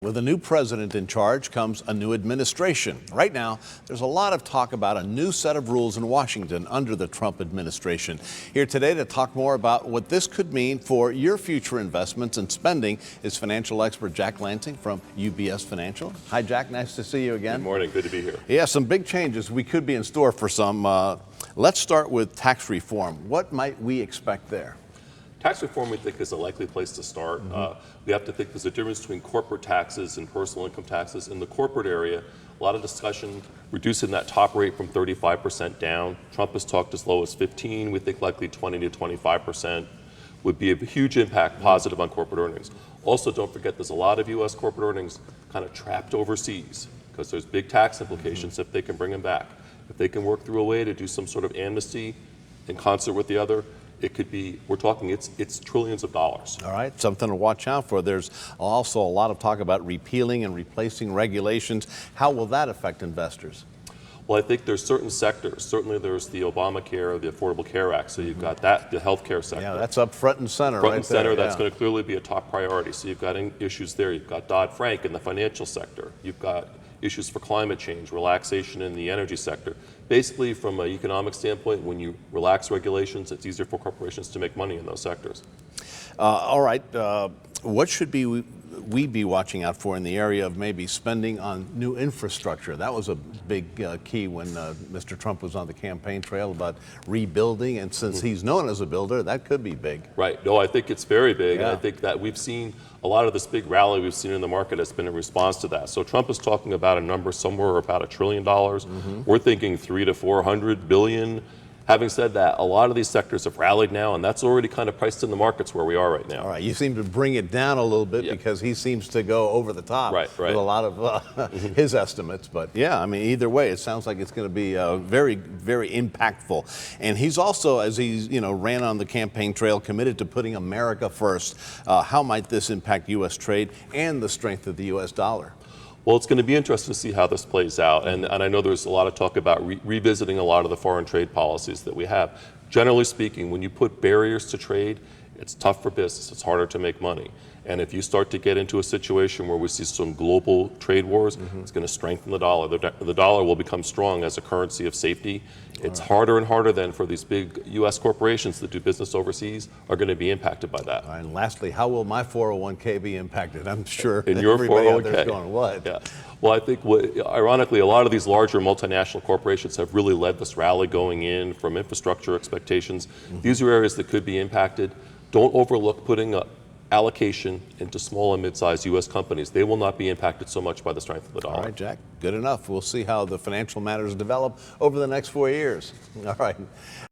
With a new president in charge comes a new administration. Right now, there's a lot of talk about a new set of rules in Washington under the Trump administration. Here today to talk more about what this could mean for your future investments and spending is financial expert Jack Lansing from UBS Financial. Hi, Jack. Nice to see you again. Good morning. Good to be here. Yeah, some big changes we could be in store for some. Let's start with tax reform. What might we expect there? Tax reform, we think, is a likely place to start. We have to think there's a difference between corporate taxes and personal income taxes. In the corporate area, a lot of discussion reducing that top rate from 35% down. Trump has talked as low as 15. We think likely 20 to 25% would be a huge impact positive on corporate earnings. Also, don't forget there's a lot of U.S. corporate earnings kind of trapped overseas because there's big tax implications if they can bring them back. If they can work through a way to do some sort of amnesty in concert with the other, it could be, we're talking, it's trillions of dollars. All right, something to watch out for. There's also a lot of talk about repealing and replacing regulations. How will that affect investors? Well, I think there's certain sectors. Certainly there's the Obamacare, the Affordable Care Act. So you've got that, the healthcare sector. Yeah, that's up front and center. Front and center, that's going to clearly be a top priority. So you've got issues there. You've got Dodd-Frank in the financial sector. You've got issues for climate change, relaxation in the energy sector. Basically, from an economic standpoint, when you relax regulations, it's easier for corporations to make money in those sectors. All right, what should we be watching out for in the area of maybe spending on new infrastructure? That was a big key when Mr. Trump was on the campaign trail about rebuilding, and since he's known as a builder, that could be big. Right. No, I think it's very big, Yeah. and I think that we've seen a lot of this big rally we've seen in the market has been in response to that. So Trump is talking about a number somewhere about $1 trillion. We're thinking 300 to 400 billion. Having said that, a lot of these sectors have rallied now, and that's already kind of priced in the markets where we are right now. All right, you seem to bring it down a little bit because he seems to go over the top with a lot of his estimates. But yeah, I mean, either way, it sounds like it's going to be very, very impactful. And he's also, as he's ran on the campaign trail, committed to putting America first. How might this impact U.S. trade and the strength of the U.S. dollar? Well, it's going to be interesting to see how this plays out. And I know there's a lot of talk about revisiting a lot of the foreign trade policies that we have. Generally speaking, when you put barriers to trade, it's tough for business. It's harder to make money. And if you start to get into a situation where we see some global trade wars, it's going to strengthen the dollar. The dollar will become strong as a currency of safety. It's harder and harder then for these big U.S. corporations that do business overseas are going to be impacted by that. All right, and lastly, how will my 401k be impacted? I'm sure in your everybody 401k. Out there's going, what? Yeah. Well, I think, ironically, a lot of these larger multinational corporations have really led this rally going in from infrastructure expectations. These are areas that could be impacted. Don't overlook putting a allocation into small and mid-sized U.S. companies. They will not be impacted so much by the strength of the dollar. All right, Jack, good enough. We'll see how the financial matters develop over the next 4 years. All right.